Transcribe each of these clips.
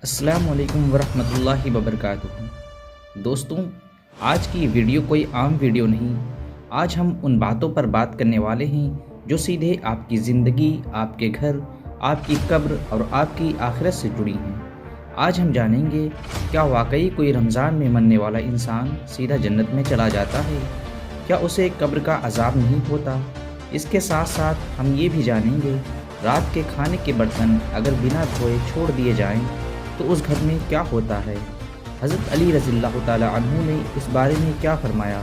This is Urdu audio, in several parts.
السلام علیکم ورحمۃ اللہ وبرکاتہ۔ دوستوں، آج کی ویڈیو کوئی عام ویڈیو نہیں۔ آج ہم ان باتوں پر بات کرنے والے ہیں جو سیدھے آپ کی زندگی، آپ کے گھر، آپ کی قبر اور آپ کی آخرت سے جڑی ہیں۔ آج ہم جانیں گے کیا واقعی کوئی رمضان میں مرنے والا انسان سیدھا جنت میں چلا جاتا ہے؟ کیا اسے قبر کا عذاب نہیں ہوتا؟ اس کے ساتھ ساتھ ہم یہ بھی جانیں گے رات کے کھانے کے برتن اگر بنا دھوئے چھوڑ دیے جائیں تو اس گھر میں کیا ہوتا ہے؟ حضرت علی رضی اللہ تعالیٰ عنہ نے اس بارے میں کیا فرمایا؟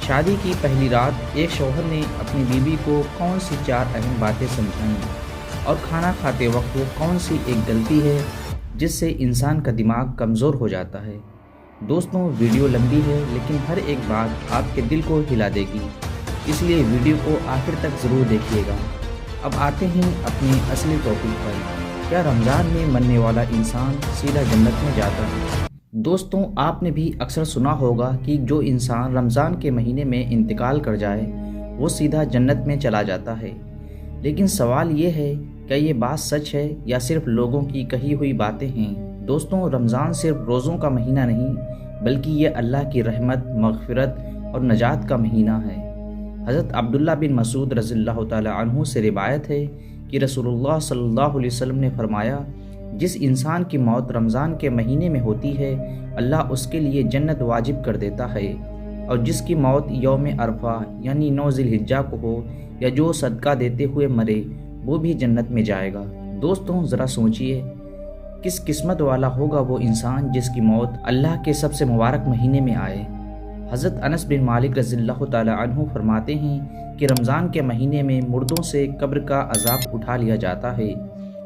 شادی کی پہلی رات ایک شوہر نے اپنی بیوی کو کون سی 4 اہم باتیں سمجھائیں، اور کھانا کھاتے وقت وہ کون سی ایک غلطی ہے جس سے انسان کا دماغ کمزور ہو جاتا ہے؟ دوستوں، ویڈیو لمبی ہے لیکن ہر ایک بات آپ کے دل کو ہلا دے گی، اس لیے ویڈیو کو آخر تک ضرور دیکھیے گا۔ اب آتے ہیں اپنی اصلی ٹاپک پر، کیا رمضان میں مرنے والا انسان سیدھا جنت میں جاتا ہے؟ دوستوں، آپ نے بھی اکثر سنا ہوگا کہ جو انسان رمضان کے مہینے میں انتقال کر جائے وہ سیدھا جنت میں چلا جاتا ہے۔ لیکن سوال یہ ہے، کیا یہ بات سچ ہے یا صرف لوگوں کی کہی ہوئی باتیں ہیں؟ دوستوں، رمضان صرف روزوں کا مہینہ نہیں بلکہ یہ اللہ کی رحمت، مغفرت اور نجات کا مہینہ ہے۔ حضرت عبداللہ بن مسعود رضی اللہ تعالی عنہ سے روایت ہے کہ رسول اللہ صلی اللہ علیہ وسلم نے فرمایا، جس انسان کی موت رمضان کے مہینے میں ہوتی ہے اللہ اس کے لیے جنت واجب کر دیتا ہے، اور جس کی موت یوم عرفہ یعنی 9 ذی الحجہ کو ہو یا جو صدقہ دیتے ہوئے مرے وہ بھی جنت میں جائے گا۔ دوستوں، ذرا سوچئے کس قسمت والا ہوگا وہ انسان جس کی موت اللہ کے سب سے مبارک مہینے میں آئے۔ حضرت انس بن مالک رضی اللہ تعالی عنہ فرماتے ہیں کہ رمضان کے مہینے میں مردوں سے قبر کا عذاب اٹھا لیا جاتا ہے۔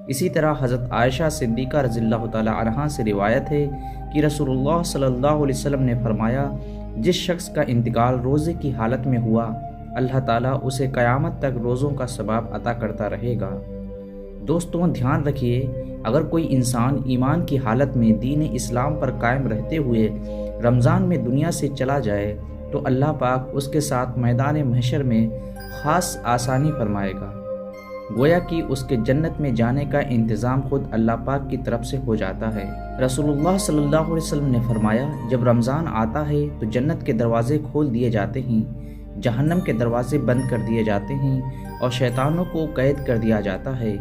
اسی طرح حضرت عائشہ صدیقہ رضی اللہ تعالی عنہا سے روایت ہے کہ رسول اللہ صلی اللہ علیہ وسلم نے فرمایا، جس شخص کا انتقال روزے کی حالت میں ہوا اللہ تعالیٰ اسے قیامت تک روزوں کا ثواب عطا کرتا رہے گا۔ دوستوں، دھیان رکھیے، اگر کوئی انسان ایمان کی حالت میں دین اسلام پر قائم رہتے ہوئے رمضان میں دنیا سے چلا جائے تو اللہ پاک اس کے ساتھ میدان محشر میں خاص آسانی فرمائے گا، گویا کہ اس کے جنت میں جانے کا انتظام خود اللہ پاک کی طرف سے ہو جاتا ہے۔ رسول اللہ صلی اللہ علیہ وسلم نے فرمایا، جب رمضان آتا ہے تو جنت کے دروازے کھول دیے جاتے ہیں، جہنم کے دروازے بند کر دیے جاتے ہیں اور شیطانوں کو قید کر دیا جاتا ہے۔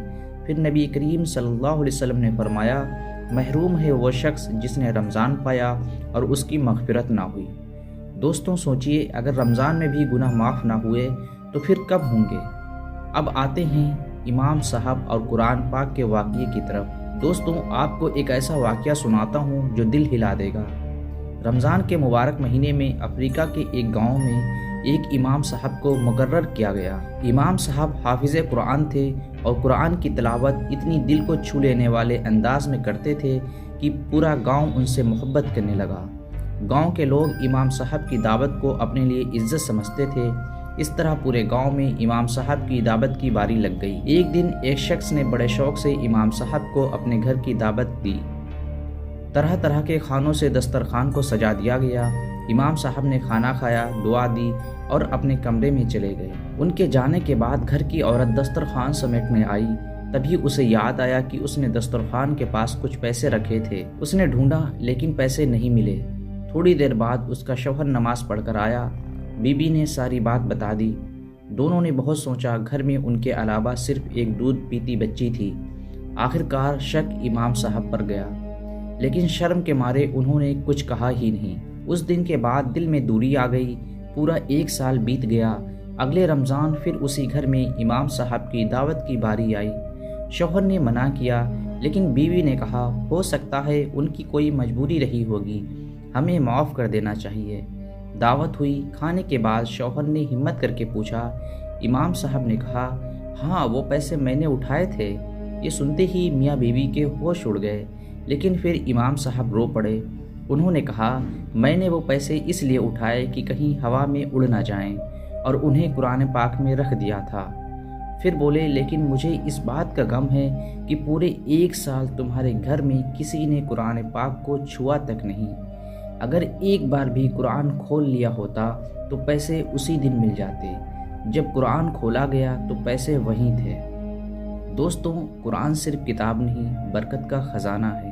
پھر نبی کریم صلی اللہ علیہ وسلم نے فرمایا، محروم ہے وہ شخص جس نے رمضان پایا اور اس کی مغفرت نہ ہوئی۔ دوستوں، سوچئے اگر رمضان میں بھی گناہ معاف نہ ہوئے تو پھر کب ہوں گے؟ اب آتے ہیں امام صاحب اور قرآن پاک کے واقعے کی طرف۔ دوستوں، آپ کو ایک ایسا واقعہ سناتا ہوں جو دل ہلا دے گا۔ رمضان کے مبارک مہینے میں افریقہ کے ایک گاؤں میں ایک امام صاحب کو مقرر کیا گیا۔ امام صاحب حافظ قرآن تھے اور قرآن کی تلاوت اتنی دل کو چھو لینے والے انداز میں کرتے تھے کہ پورا گاؤں ان سے محبت کرنے لگا۔ گاؤں کے لوگ امام صاحب کی دعوت کو اپنے لیے عزت سمجھتے تھے۔ اس طرح پورے گاؤں میں امام صاحب کی دعوت کی باری لگ گئی۔ ایک دن ایک شخص نے بڑے شوق سے امام صاحب کو اپنے گھر کی دعوت دی۔ طرح طرح کے کھانوں سے دسترخوان کو سجا دیا گیا۔ امام صاحب نے کھانا کھایا، دعا دی اور اپنے کمرے میں چلے گئے۔ ان کے جانے کے بعد گھر کی عورت دسترخوان سمیٹنے آئی، تبھی اسے یاد آیا کہ اس نے دسترخوان کے پاس کچھ پیسے رکھے تھے۔ اس نے ڈھونڈا لیکن پیسے نہیں ملے۔ تھوڑی دیر بعد اس کا شوہر نماز پڑھ کر آیا، بی بی نے ساری بات بتا دی۔ دونوں نے بہت سوچا، گھر میں ان کے علاوہ صرف ایک دودھ پیتی بچی تھی۔ آخرکار شک امام صاحب پر گیا، لیکن شرم کے مارے انہوں نے کچھ کہا ہی نہیں۔ اس دن کے بعد دل میں دوری آ گئی۔ پورا 1 سال بیت گیا۔ اگلے رمضان پھر اسی گھر میں امام صاحب کی دعوت کی باری آئی۔ شوہر نے منع کیا لیکن بیوی نے کہا، ہو سکتا ہے ان کی کوئی مجبوری رہی ہوگی، ہمیں معاف کر دینا چاہیے۔ دعوت ہوئی۔ کھانے کے بعد شوہر نے ہمت کر کے پوچھا۔ امام صاحب نے کہا، ہاں وہ پیسے میں نے اٹھائے تھے۔ یہ سنتے ہی میاں بیوی کے ہوش اڑ گئے، لیکن پھر امام صاحب رو پڑے۔ انہوں نے کہا، میں نے وہ پیسے اس لیے اٹھائے کہ کہیں ہوا میں اڑ نہ جائیں، اور انہیں قرآن پاک میں رکھ دیا تھا۔ پھر بولے، لیکن مجھے اس بات کا غم ہے کہ پورے 1 سال تمہارے گھر میں کسی نے قرآن پاک کو چھوا تک نہیں۔ اگر ایک بار بھی قرآن کھول لیا ہوتا تو پیسے اسی دن مل جاتے۔ جب قرآن کھولا گیا تو پیسے وہیں تھے۔ دوستوں، قرآن صرف کتاب نہیں، برکت کا خزانہ ہے۔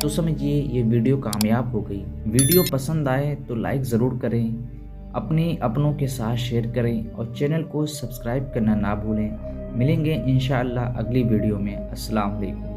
تو سمجھیے یہ ویڈیو کامیاب ہو گئی۔ ویڈیو پسند آئے تو لائک ضرور کریں، اپنے اپنوں کے ساتھ شیئر کریں اور چینل کو سبسکرائب کرنا نہ بھولیں۔ ملیں گے انشاءاللہ اگلی ویڈیو میں۔ السلام علیکم۔